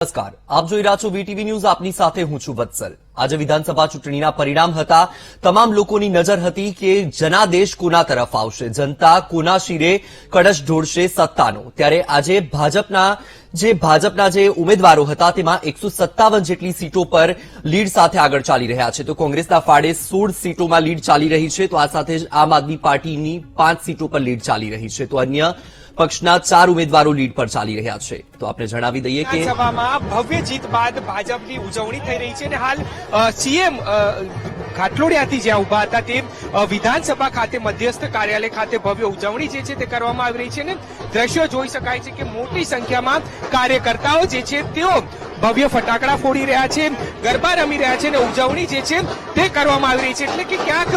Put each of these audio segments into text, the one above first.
નમસ્કાર, આપ જોઈ રહ્યા છો વીટીવી ન્યૂઝ. આપની સાથે હું છું વત્સલ. આજે વિધાનસભા ચૂંટણીના પરિણામ હતા. તમામ લોકોની નજર હતી કે જનાદેશ કોના તરફ આવશે, જનતા કોના શિરે કળશ ઢોળશે સત્તાનો. ત્યારે આજે ભાજપના જે ઉમેદવારો હતા તેમાં 157 જેટલી સીટો પર લીડ સાથે આગળ ચાલી રહ્યા છે. તો કોંગ્રેસના ફાળે 16 સીટોમાં લીડ ચાલી રહી છે. તો આ સાથે જ આમ આદમી પાર્ટીની 5 સીટો પર લીડ ચાલી રહી છે. તો અન્ય પક્ષના 4 ઉમેદવારો લીડ પર ચાલી રહ્યા છે. તો આપણે જણાવી દઈએ કે વિધાનસભામાં ભવ્ય જીત બાદ ભાજપની ઉજવણી થઈ રહી છે અને હાલ સીએમ ઘાટલોડિયાથી જ્યાં ઉભા હતા તે વિધાનસભા ખાતે મધ્યસ્થ કાર્યાલય ખાતે ભવ્ય ઉજવણી જે છે તે કરવામાં આવી રહી છે અને દ્રશ્યો જોઈ શકાય છે કે મોટી સંખ્યામાં કાર્યકર્તાઓ જે છે તેઓ ભવ્ય ફટાકડા ફોડી રહ્યા છે, ગરબા રમી રહ્યા છે અને ઉજવણી જે છે તે કરવામાં આવી રહી છે. એટલે કે ક્યાંક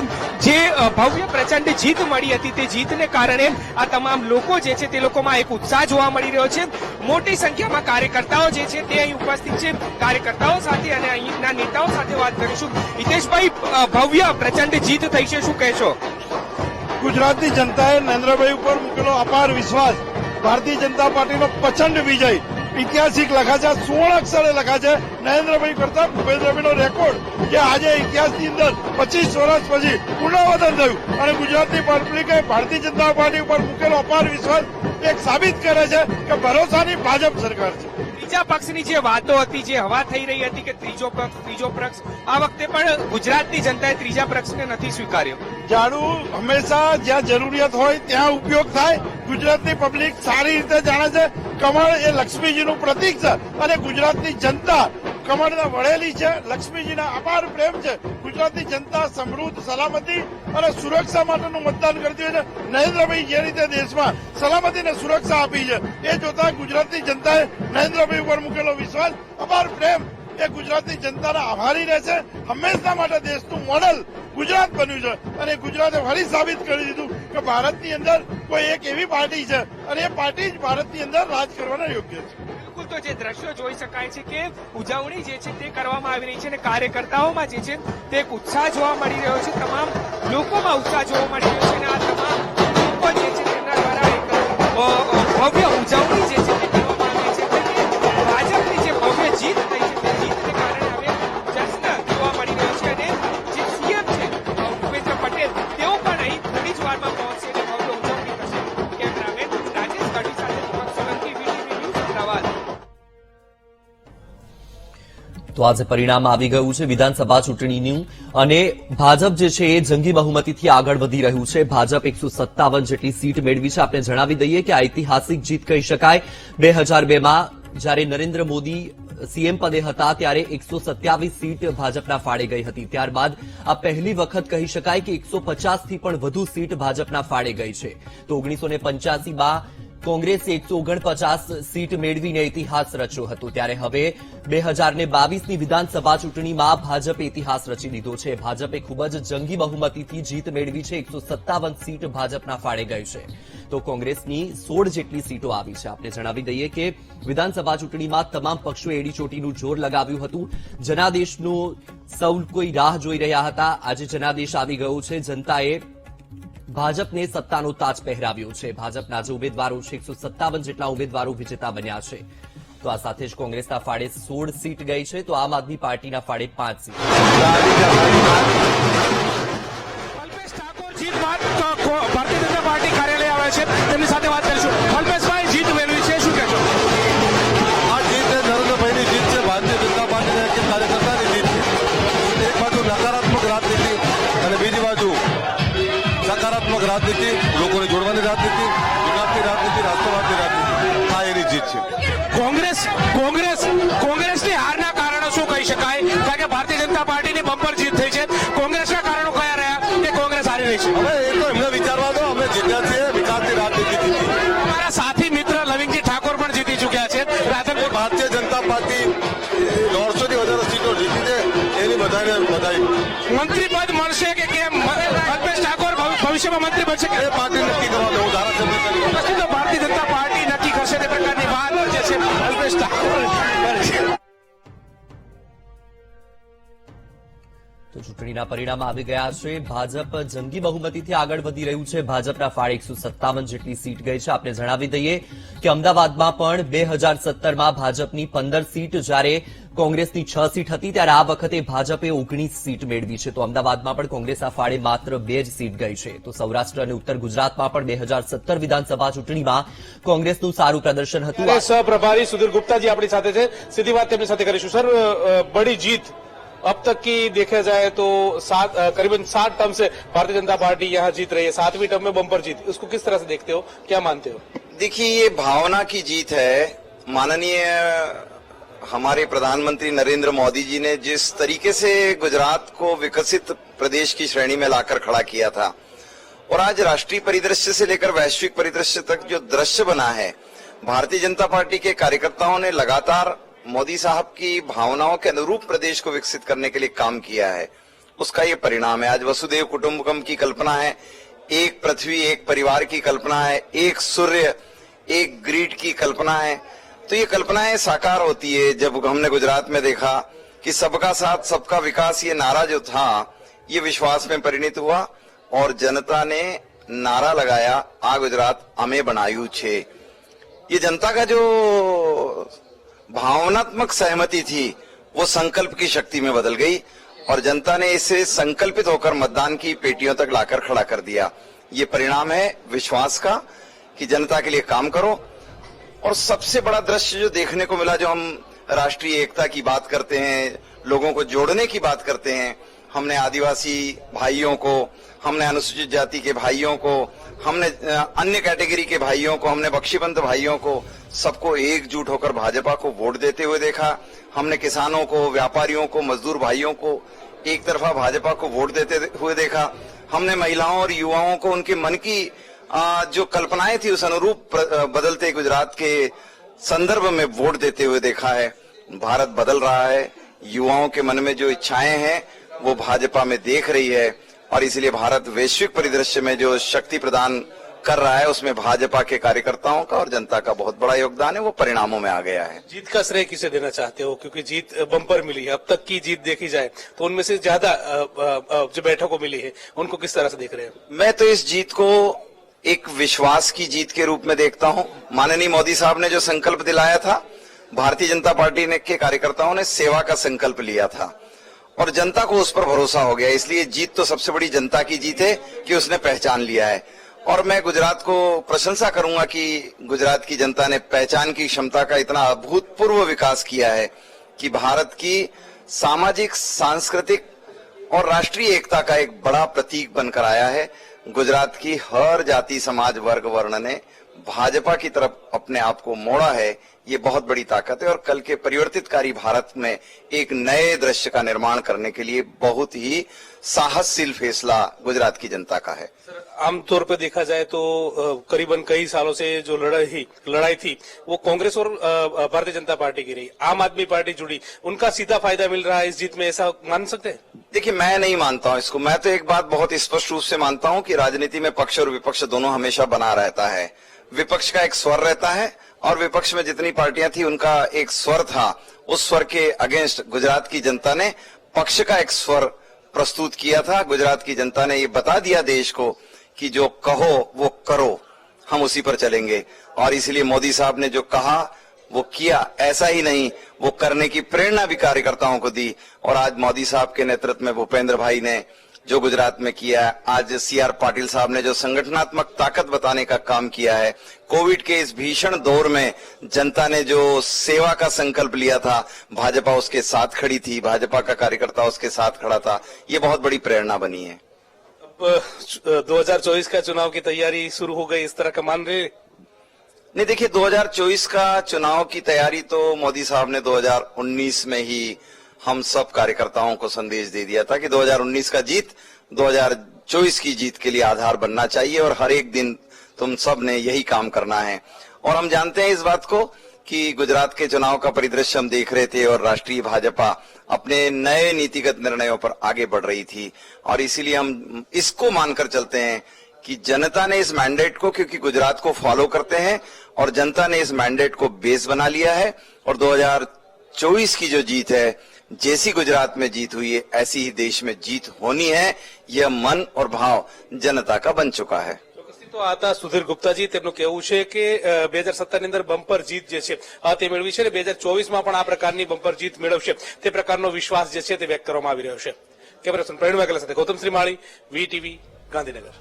જે ભવ્ય પ્રચંડ જીત મળી હતી તે જીતને કારણે આ તમામ લોકો જે છે તે લોકોમાં એક ઉત્સાહ જોવા મળી રહ્યો છે. મોટી સંખ્યામાં કાર્યકર્તાઓ જે છે તે અહીં ઉપસ્થિત છે. કાર્યકર્તાઓ સાથે અને અહીંના નેતાઓ સાથે વાત કરીશું. હિતેશભાઈ, ભવ્ય પ્રચંડ જીત થઈ છે, શું કહેશો? ગુજરાતની જનતાએ નરેન્દ્રભાઈ ઉપર મૂકેલો અપાર વિશ્વાસ, ભારતીય જનતા પાર્ટીનો પ્રચંડ વિજય ઐતિહાસિક લખા છે, 16 અક્ષરે લખા છે. નરેન્દ્રભાઈ કરતા ભૂપેન્દ્રભાઈનો રેકોર્ડ કે આજે ઇતિહાસની અંદર 25 વર્ષ પછી પુનરાવર્તન થયું અને ગુજરાતની પબ્લિકે ભારતીય જનતા પાર્ટી ઉપર મૂકેલો અપાર વિશ્વાસ એક સાબિત કરે છે કે ભરોસાની ભાજપ સરકાર છે. ત્રીજા પક્ષની જે વાતો હતી, જે હવા થઈ રહી હતી કે ત્રીજો પક્ષ, આ વખતે પણ ગુજરાતની જનતાએ ત્રીજા પક્ષને નથી સ્વીકાર્યો. ઝાડુ હંમેશા જ્યાં જરૂરિયાત હોય ત્યાં ઉપયોગ થાય. ગુજરાતની પબ્લિક સારી રીતે જાણે છે કમળ એ લક્ષ્મીજીનું પ્રતીક છે અને ગુજરાતની જનતા કમળને વળેલી છે. લક્ષ્મીજીના અપાર પ્રેમ છે. ગુજરાતની જનતા સમૃદ્ધ, સલામતી અને સુરક્ષા માટેનું મતદાન કરતી હોય છે. નરેન્દ્રભાઈ જે રીતે દેશમાં સલામતી અને સુરક્ષા આપી છે એ જોતા ગુજરાતની જનતાએ નરેન્દ્રભાઈ ઉપર મૂકેલો વિશ્વાસ, અપાર પ્રેમ એ ગુજરાતની જનતાના આભારી રહેશે. હંમેશા માટે દેશનું મોડલ ગુજરાત બન્યું છે અને ગુજરાતે ફરી સાબિત કરી દીધું કે ભારતની અંદર કોઈ એક એવી પાર્ટી છે અને એ પાર્ટી જ ભારતની અંદર રાજ કરવાના યોગ્ય છે. બિલકુલ, તો જે દ્રશ્યો જોઈ શકાય છે કે ઉજવણી જે છે તે કરવામાં આવી રહી છે અને કાર્યકર્તાઓમાં જે છે તે એક ઉત્સાહ જોવા મળી રહ્યો છે. તમામ લોકોમાં ઉત્સાહ જોવા મળી રહ્યો છે અને આ તમામ લોકો જે છે તેમના દ્વારા એક ભવ્ય ઉજવણી જે છે તે કરવામાં આવી છે. ભાજપની જે ભવ્ય જીત થઈ છે તે જીતને કારણે હવે જશ્ન જોવા મળી રહ્યો છે અને જે સીએમ છે ભૂપેન્દ્ર પટેલ તેઓ પણ અહીં થોડી જ વારમાં પહોંચશે અને ભવ્ય ઉજવણી થશે. કેમેરામેન રાજેશ ગઢવી સાથે દીપક સોલંકી, વીટીવી ન્યૂઝ, અમદાવાદ. તો આજે પરિણામ આવી ગયું છે વિધાનસભા ચૂંટણીનું અને ભાજપ જે છે એ જંગી બહુમતીથી આગળ વધી રહ્યું છે. ભાજપ 157 જેટલી સીટ મેળવી છે. આપણે જણાવી દઈએ કે ઐતિહાસિક જીત કહી શકાય. 2002માં જ્યારે નરેન્દ્ર મોદી સીએમ પદે હતા ત્યારે 127 સીટ ભાજપના ફાળે ગઈ હતી. ત્યારબાદ આ પહેલી વખત કહી શકાય કે 150 થી પણ વધુ સીટ ભાજપના ફાળે ગઈ છે. તો 1985માં કોંગ્રેસે 149 સીટ મેળવીને ઇતિહાસ રચ્યો હતો. ત્યારે હવે 2022ની વિધાનસભા ચૂંટણીમાં ભાજપે ઇતિહાસ રચી લીધો છે. ભાજપે ખૂબ જ જંગી બહુમતીથી જીત મેળવી છે. 157 સીટ ભાજપના ફાળે ગઈ છે. તો કોંગ્રેસની 16 જેટલી સીટો આવી છે. આપણે જણાવી દઈએ કે વિધાનસભા ચૂંટણીમાં તમામ પક્ષોએ એડીચોટીનું જોર લગાવ્યું હતું. જનાદેશનું સૌ કોઈ રાહ જોઈ રહ્યા હતા. આજે જનાદેશ આવી ગયો છે. જનતાએ ભાજપને સત્તાનો તાજ પહેરાવ્યો છે. ભાજપના જે ઉમેદવારો છે 157 જેટલા ઉમેદવારો વિજેતા બન્યા છે. તો આ સાથે જ કોંગ્રેસના ફાળે 16 સીટ ગઈ છે. તો આમ આદમી પાર્ટીના ફાળે 5 સીટ. અલ્પેશ ઠાકોર જીત બાદ ભારતીય જનતા પાર્ટી કાર્યાલય આવે છે, તેમની સાથે વાત કરીશું. અલ્પેશભાઈ, જીત મેળવી છે, શું કહેશો? આ જીત એ નરેન્દ્રભાઈની જીત છે. ભારતીય જનતા પાર્ટીના એક કાર્યકર્તાની જીત છે. એક બાજુ નકારાત્મક રાજનીતિ અને બીજી બાજુ સકારાત્મક રાજનીતિ, લોકોને જોડવાની રાજનીતિ, ગુજરાતની રાજનીતિ, રાષ્ટ્રવાદની રાજનીતિ, આ એની જીત છે. કોંગ્રેસની હારના કારણો શું કહી શકાય? કારણ કે ભારતીય જનતા પાર્ટીની બમ્પર જીત થઈ છે. કોંગ્રેસના કારણો કયા રહ્યા કે કોંગ્રેસ હારી રહી છે? હવે એ તો એમને વિચારવા દો. અમે જીત્યા છીએ, વિકાસની રાજનીતિ જીતી. અમારા સાથી મિત્ર લવિંગજી ઠાકોર પણ જીતી ચૂક્યા છે. ભારતીય જનતા પાર્ટી 150 થી વધારે સીટો જીતી છે, એની બધાને બધાઈ. મંત્રી પદ મળશે કે કેમ? અલ્પેશ ઠાકોર ભવિષ્યમાં મંત્રી બનશે કે? એ પાર્ટી નક્કી કરવા દો. ધારાસભ્ય તરીકે તો ભારતીય જનતા પાર્ટી નક્કી કરશે તે પ્રકારની વાત જે છે અલ્પેશ ઠાકોર કરે છે. તો ચૂંટણીના પરિણામ આવી ગયા છે. ભાજપ જંગી બહુમતીથી આગળ વધી રહ્યું છે. ભાજપના ફાળે 157 જેટલી સીટ ગઈ છે. આપને જણાવી દઈએ કે અમદાવાદમાં પણ 2017માં ભાજપની 15 સીટ, જ્યારે કોંગ્રેસની 6 સીટ હતી, ત્યારે આ વખતે ભાજપે 19 સીટ મેળવી છે. તો અમદાવાદમાં પણ કોંગ્રેસના ફાળે માત્ર 2 જ સીટ ગઈ છે. તો સૌરાષ્ટ્ર અને ઉત્તર ગુજરાતમાં પણ 2017 વિધાનસભા ચૂંટણીમાં કોંગ્રેસનું સારું પ્રદર્શન હતું. સહપ્રભારી સુધીર ગુપ્ताजी આપણી સાથે છે, સીધી વાત તેમની સાથે કરીશું. સર, बड़ी जीत अब तक की देखा जाए तो करीबन 7 टर्म से भारतीय जनता पार्टी यहाँ जीत रही है. 7वीं टर्म में बम्पर जीत, उसको किस तरह से देखते हो, क्या मानते हो? देखिए, ये भावना की जीत है. माननीय हमारे प्रधानमंत्री नरेंद्र मोदी जी ने जिस तरीके से गुजरात को विकसित प्रदेश की श्रेणी में लाकर खड़ा किया था, और आज राष्ट्रीय परिदृश्य से लेकर वैश्विक परिदृश्य तक जो दृश्य बना है, भारतीय जनता पार्टी के कार्यकर्ताओं ने लगातार मोदी साहब की भावनाओं के अनुरूप प्रदेश को विकसित करने के लिए काम किया है. उसका ये परिणाम है. आज वसुदेव कुटुंबकम की कल्पना है, एक पृथ्वी एक परिवार की कल्पना है, एक सूर्य एक ग्रिड की कल्पना है. तो ये कल्पनाएं साकार होती है जब हमने गुजरात में देखा कि सबका साथ सबका विकास, ये नारा जो था, ये विश्वास में परिणित हुआ और जनता ने नारा लगाया, आ गुजरात अमे बनायु छे. ये जनता का जो भावनात्मक सहमति थी, वो संकल्प की शक्ति में बदल गई और जनता ने इसे संकल्पित होकर मतदान की पेटियों तक लाकर खड़ा कर दिया. ये परिणाम है विश्वास का कि जनता के लिए काम करो. और सबसे बड़ा दृश्य जो देखने को मिला, जो हम राष्ट्रीय एकता की बात करते हैं, लोगों को जोड़ने की बात करते हैं, हमने आदिवासी भाइयों को, हमने अनुसूचित जाति के भाइयों को, हमने अन्य कैटेगरी के भाइयों को, हमने बख्शीबंद भाइयों को, सबको एकजुट होकर भाजपा को वोट देते हुए देखा. हमने किसानों को, व्यापारियों को, मजदूर भाइयों को एक तरफा भाजपा को वोट देते हुए देखा. हमने महिलाओं और युवाओं को उनके मन की जो कल्पनाएं थी उस अनुरूप बदलते गुजरात के संदर्भ में वोट देते हुए देखा है. भारत बदल रहा है. युवाओं के मन में जो इच्छाएं हैं वो भाजपा में देख रही है और इसलिए भारत वैश्विक परिदृश्य में जो शक्ति प्रदान कर रहा है, उसमें भाजपा के कार्यकर्ताओं का और जनता का बहुत बड़ा योगदान है. वो परिणामों में आ गया है. जीत का श्रेय किसे देना चाहते हो, क्योंकि जीत बम्पर मिली है, अब तक की जीत देखी जाए तो उनमें से ज्यादा जो बैठकों मिली है, उनको किस तरह से देख रहे हैं? मैं तो इस जीत को एक विश्वास की जीत के रूप में देखता हूं. माननीय मोदी साहब ने जो संकल्प दिलाया था, भारतीय जनता पार्टी ने के कार्यकर्ताओं ने सेवा का संकल्प लिया था और जनता को उस पर भरोसा हो गया. इसलिए जीत तो सबसे बड़ी जनता की जीत है कि उसने पहचान लिया है. और मैं गुजरात को प्रशंसा करूंगा कि गुजरात की जनता ने पहचान की क्षमता का इतना अभूतपूर्व विकास किया है कि भारत की सामाजिक, सांस्कृतिक और राष्ट्रीय एकता का एक बड़ा प्रतीक बनकर आया है. गुजरात की हर जाति, समाज, वर्ग, वर्ण ने भाजपा की तरफ अपने आप को मोड़ा है. ये बहुत बड़ी ताकत है और कल के परिवर्तितकारी भारत में एक नए दृश्य का निर्माण करने के लिए बहुत ही साहसशील फैसला गुजरात की जनता का है. आमतौर पर देखा जाए तो करीबन कई सालों से जो लड़ाई थी वो कांग्रेस और भारतीय जनता पार्टी की रही. आम आदमी पार्टी जुड़ी, उनका सीधा फायदा मिल रहा है इस जीत में, ऐसा मान सकते हैं? देखिए, मैं नहीं मानता हूं इसको. मैं तो एक बात बहुत स्पष्ट रूप से मानता हूं कि राजनीति में पक्ष और विपक्ष दोनों हमेशा बना रहता है. विपक्ष का एक स्वर रहता है और विपक्ष में जितनी पार्टियां थी उनका एक स्वर था. उस स्वर के अगेंस्ट गुजरात की जनता ने पक्ष का एक स्वर प्रस्तुत किया था. गुजरात की जनता ने ये बता दिया देश को कि जो कहो वो करो, हम उसी पर चलेंगे. और इसलिए मोदी साहब ने जो कहा वो किया. ऐसा ही नहीं, वो करने की प्रेरणा भी कार्यकर्ताओं को दी. और आज मोदी साहब के नेतृत्व में भूपेंद्र भाई ने जो गुजरात में किया है, आज CR पाटिल साहब ने जो संगठनात्मक ताकत बताने का काम किया है, कोविड के इस भीषण दौर में जनता ने जो सेवा का संकल्प लिया था, भाजपा उसके साथ खड़ी थी, भाजपा का कार्यकर्ता उसके साथ खड़ा था. ये बहुत बड़ी प्रेरणा बनी है. अब 2024 का चुनाव की तैयारी शुरू हो गई, इस तरह का मान रहे? नहीं, देखिए, 2024 का चुनाव की तैयारी तो मोदी साहब ने 2019 में ही हम सब कार्यकर्ताओं को संदेश दे दिया था कि 2019 का जीत 2024 की जीत के लिए आधार बनना चाहिए और हर एक दिन तुम सब ने यही काम करना है. और हम जानते हैं इस बात को कि गुजरात के चुनाव का परिदृश्य हम देख रहे थे और राष्ट्रीय भाजपा अपने नए नीतिगत निर्णयों पर आगे बढ़ रही थी. और इसीलिए हम इसको मानकर चलते हैं कि जनता ने इस मैंडेट को, क्योंकि गुजरात को फॉलो करते हैं और जनता ने इस मैंडेट को बेस बना लिया है और 2024 की जो जीत है, जैसी गुजरात में जीत हुई है ऐसी ही देश में जीत होनी है। यह मन और भाव जनता का बन चुका है। તો આતા સુધીર ગુપ્તાજી તેમનું કહેવું છે કે 2017 ની અંદર બમ્પર જીત જે છે તે મેળવી છે અને 2024 માં પણ આ પ્રકારની બમ્પર જીત મેળવશે તે પ્રકારનો વિશ્વાસ જે છે તે વ્યક્ત કરવામાં આવી રહ્યો છે। કેમેરા પર્સન પ્રવીણ વાઘેલા સાથે ગૌતમ શ્રીમાળી, વીટીવી, ગાંધીનગર।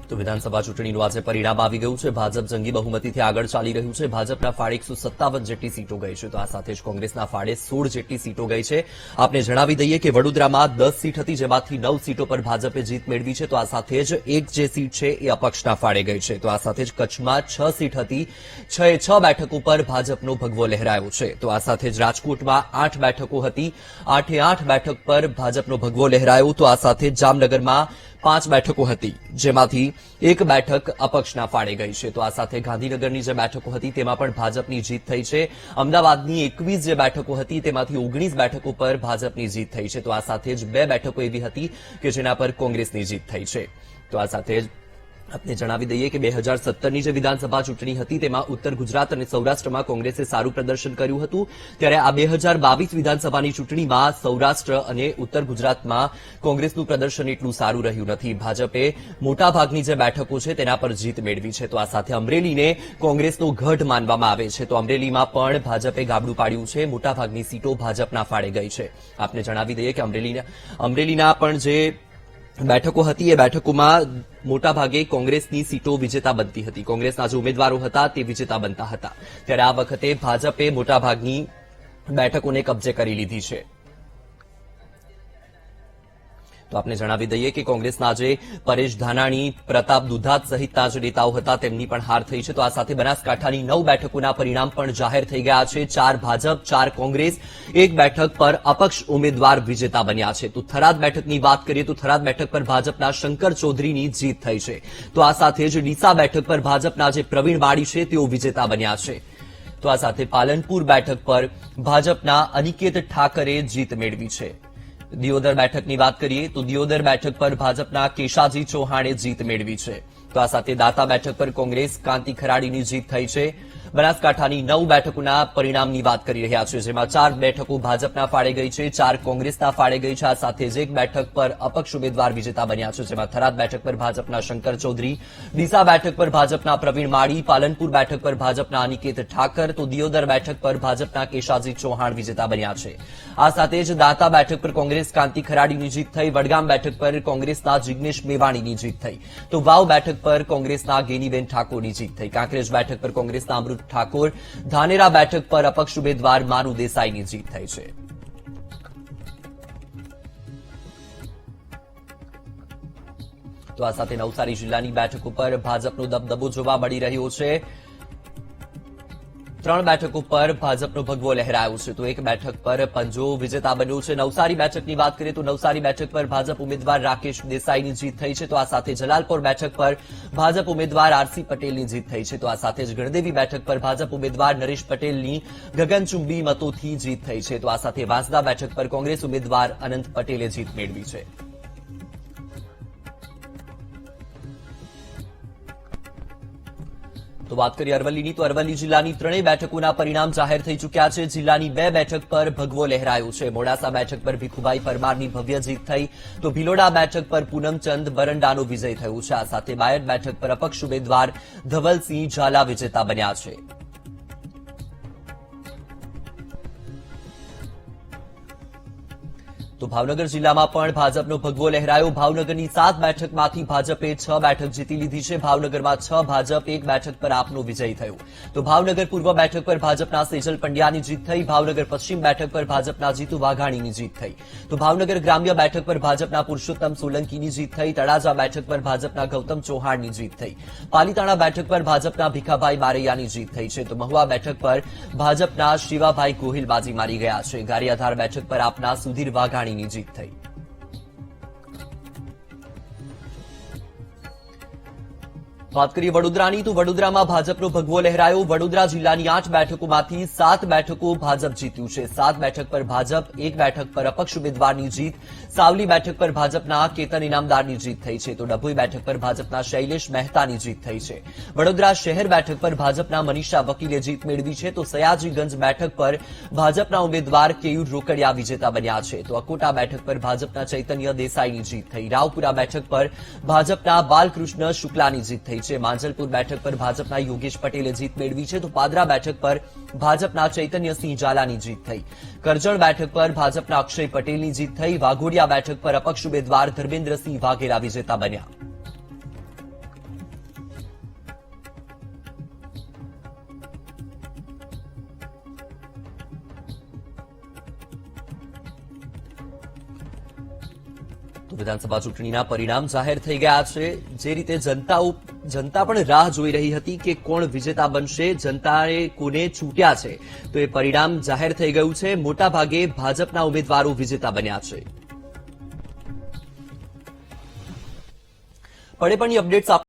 તો વિધાનસભા ચૂંટણીનું આજે પરિણામ આવી ગયું છે। ભાજપ જંગી બહુમતીથી આગળ ચાલી રહ્યું છે। ભાજપના ફાળે 157 જેટલી સીટો ગઈ છે, તો આ સાથે જ કોંગ્રેસના ફાળે 16 જેટલી સીટો ગઈ છે। આપને જણાવી દઈએ કે વડોદરામાં 10 સીટ હતી, જેમાંથી 9 સીટો પર ભાજપે જીત મેળવી છે, તો આ સાથે જ એક જે સીટ છે એ અપક્ષના ફાળે ગઈ છે। તો આ સાથે જ કચ્છમાં 6 સીટ હતી, 6 બેઠકો પર ભાજપનો ભગવો લહેરાયો છે। તો આ સાથે જ રાજકોટમાં 8 બેઠકો હતી, 8 બેઠક પર ભાજપનો ભગવો લહેરાયો। તો આ સાથે જ જામનગરમાં 5 બેઠકો હતી, જેમાંથી એક બેઠક અપક્ષના ફાળે ગઈ છે। તો આ સાથે ગાંધીનગરની જે બેઠકો હતી તેમાં પણ ભાજપની જીત થઈ છે। અમદાવાદની 21 જે બેઠકો હતી તેમાંથી 19 બેઠકો પર ભાજપની જીત થઈ છે। તો આ સાથે જ 2 બેઠકો એવી હતી કે જેના પર કોંગ્રેસની જીત થઈ છે। તો આ સાથે જ આપને જણાવી દઈએ કે 2017ની જે વિધાનસભા ચૂંટણી હતી તેમાં ઉત્તર ગુજરાત અને સૌરાષ્ટ્રમાં કોંગ્રેસે સારું પ્રદર્શન કર્યું હતું, ત્યારે આ 2022 વિધાનસભાની ચૂંટણીમાં સૌરાષ્ટ્ર અને ઉત્તર ગુજરાતમાં કોંગ્રેસનું પ્રદર્શન એટલું સારું રહ્યું નથી। ભાજપે મોટાભાગની જે બેઠકો છે તેના પર જીત મેળવી છે। તો આ સાથે અમરેલીને કોંગ્રેસનો ગઢ માનવામાં આવે છે, તો અમરેલીમાં પણ ભાજપે ગાબડું પાડ્યું છે, મોટાભાગની સીટો ભાજપના ફાળે ગઈ છે। આપને જણાવી દઈએ કે અમરેલીના પણ જે બેઠકો હતી એ બેઠકોમાં મોટાભાગે કોંગ્રેસની સીટો વિજેતા બનતી હતી, કોંગ્રેસના જે ઉમેદવારો હતા તે વિજેતા બનતા હતા, ત્યારે આ વખતે ભાજપે મોટાભાગની બેઠકોને કબજે કરી લીધી છે। તો આપને જણાવી દઈએ કે કોંગ્રેસના જે પરેશ ધાનાણી, પ્રતાપ દુધાત સહિતના જે નેતાઓ હતા તેમની પણ હાર થઈ છે। તો આ સાથે બનાસકાંઠાની 9 બેઠકોના પરિણામ પણ જાહેર થઈ ગયા છે। 4 ભાજપ, 4 કોંગ્રેસ, 1 બેઠક પર અપક્ષ ઉમેદવાર વિજેતા બન્યા છે। તો થરાદ બેઠકની વાત કરીએ તો થરાદ બેઠક પર ભાજપના શંકર ચૌધરીની જીત થઈ છે। તો આ સાથે જ ડીસા બેઠક પર ભાજપના જે પ્રવીણ વાડી છે તેઓ વિજેતા બન્યા છે। તો આ સાથે પાલનપુર બેઠક પર ભાજપના અનિકેત ઠાકરે જીત મેળવી છે। દિયોદર બેઠકની વાત કરીએ તો દિયોદર બેઠક પર ભાજપના કેશાજી ચૌહાણે જીત મેળવી છે। તો આ સાથે દાતા બેઠક પર કોંગ્રેસ કાંતિ ખરાડીની જીત થઈ છે। બનાસકાંઠાની 9 બેઠકોના પરિણામની વાત કરી રહ્યા છે, જેમાં 4 બેઠકો ભાજપના ફાળે ગઈ છે, 4 કોંગ્રેસના ફાળે ગઈ છે। આ સાથે જ એક બેઠક પર અપક્ષ ઉમેદવાર વિજેતા બન્યા છે, જેમાં થરાદ બેઠક પર ભાજપના શંકર ચૌધરી, ડીસા બેઠક પર ભાજપના પ્રવીણ માળી, પાલનપુર બેઠક પર ભાજપના અનિકેત ઠાકર, તો દિયોદર બેઠક પર ભાજપના કેશાજી ચૌહાણ વિજેતા બન્યા છે। આ સાથે જ દાતા બેઠક પર કોંગ્રેસ કાંતિ ખરાડીની જીત થઈ, વડગામ બેઠક પર કોંગ્રેસના જિગ્નેશ મેવાણીની જીત થઈ, તો વાવ બેઠક પર કોંગ્રેસના ગેનીબેન ઠાકોરની જીત થઈ, કાંકરેજ બેઠક પર કોંગ્રેસના અમૃત ઠાકોર, ધાનેરા બેઠક પર અપક્ષ ઉમેદવાર માનુ દેસાઈની જીત થઈ છે। તો આ સાથે નવસારી જિલ્લાની બેઠકો પર ભાજપનો દબદબો જોવા મળી રહ્યો છે। 3 બેઠકો પર ભાજપનો ભગવો લહેરાયો છે, તો એક બેઠક પર પંજો વિજેતા બન્યો છે। નવસારી બેઠકની વાત કરીએ તો નવસારી બેઠક પર ભાજપ ઉમેદવાર રાકેશ દેસાઈની જીત થઈ છે। તો આ સાથે જલાલપોર બેઠક પર ભાજપ ઉમેદવાર આરસી પટેલની જીત થઈ છે। તો આ સાથે જ ગણદેવી બેઠક પર ભાજપ ઉમેદવાર નરેશ પટેલની ગગનચુંબી મતોથી જીત થઈ છે। તો આ સાથે વાંસદા બેઠક પર કોંગ્રેસ ઉમેદવાર અનંત પટેલે જીત મેળવી છે। તો વાત કરીએ અરવલ્લીની, તો અરવલ્લી જિલ્લાની 3 બેઠકોના પરિણામ જાહેર થઈ ચૂક્યા છે। જિલ્લાની 2 બેઠક પર ભગવો લહેરાયો છે। મોડાસા બેઠક પર ભીખુભાઈ પરમારની ભવ્ય જીત થઈ, તો ભિલોડા બેઠક પર પૂનમચંદ બરંડાનો વિજય થયો છે। આ સાથે બાયડ બેઠક પર અપક્ષ ઉમેદવાર ધવલસિંહ ઝાલા વિજેતા બન્યા છે। તો ભાવનગર જિલ્લામાં પણ ભાજપનો ભગવો લહેરાયો। ભાવનગરની 7 બેઠકમાંથી ભાજપે 6 બેઠક જીતી લીધી છે। ભાવનગરમાં 6 ભાજપ, 1 બેઠક પર આપનો વિજય થયો। તો ભાવનગર પૂર્વ બેઠક પર ભાજપના સેજલ પંડ્યાની જીત થઈ, ભાવનગર પશ્ચિમ બેઠક પર ભાજપના જીતુ વાઘાણીની જીત થઈ, તો ભાવનગર ગ્રામ્ય બેઠક પર ભાજપના પુરુષોત્તમ સોલંકીની જીત થઈ, તળાજા બેઠક પર ભાજપના ગૌતમ ચૌહાણની જીત થઈ, પાલીતાણા બેઠક પર ભાજપના ભીખાભાઈ બારૈયાની જીત થઈ છે, તો મહુવા બેઠક પર ભાજપના શિવાભાઈ ગોહિલ બાજી મારી ગયા છે। ગારિયાધાર બેઠક પર આપના સુધીર વાઘાણી ની જીત થઈ। વાત કરીએ વડોદરાની, તો વડોદરામાં ભાજપનો ભગવો લહેરાયો. વડોદરા જિલ્લાની 8 બેઠકોમાંથી 7 બેઠકો ભાજપ જીત્યું છે. 7 બેઠક પર ભાજપ, 1 બેઠક પર અપક્ષ ઉમેદવારની જીત. સાવલી બેઠક પર ભાજપના કેતન ઇનામદારની જીત થઈ છે, તો ડભોઈ બેઠક પર ભાજપના શૈલેષ મહેતાની જીત થઈ છે. વડોદરા શહેર બેઠક પર ભાજપના મનીષા વકીલે જીત મેળવી છે, તો સયાજીગંજ બેઠક પર ભાજપના ઉમેદવાર કેયુર રોકડિયા વિજેતા બન્યા છે, તો અકોટા બેઠક પર ભાજપના ચૈતન્ય દેસાઈની જીત થઈ. રાવપુરા બેઠક પર ભાજપના બાલકૃષ્ણ શુક્લાની જીત થઈ છે. માંજલપુર બેઠક પર ભાજપના યોગેશ પટેલે જીત મેળવી છે, તો પાદરા બેઠક પર ભાજપના ચૈતન્યસિંહ ઝાલાની જીત થઈ. કરજણ બેઠક પર ભાજપના અક્ષય પટેલની જીત થઈ. વાઘોડિયા બેઠક પર અપક્ષ ઉમેદવાર ધર્મેન્દ્રસિંહ વાઘેલા વિજેતા બન્યા. તો વિધાનસભા ચૂંટણીના પરિણામ જાહેર થઈ ગયા છે. જે રીતે જનતા પણ રાહ જોઈ રહી હતી કે કોણ વિજેતા બનશે, જનતાએ કોને ચૂંટ્યા છે, તો એ પરિણામ જાહેર થઈ ગયું છે. મોટાભાગે ભાજપના ઉમેદવારો વિજેતા બન્યા છે. પડે પણની અપડેટ્સ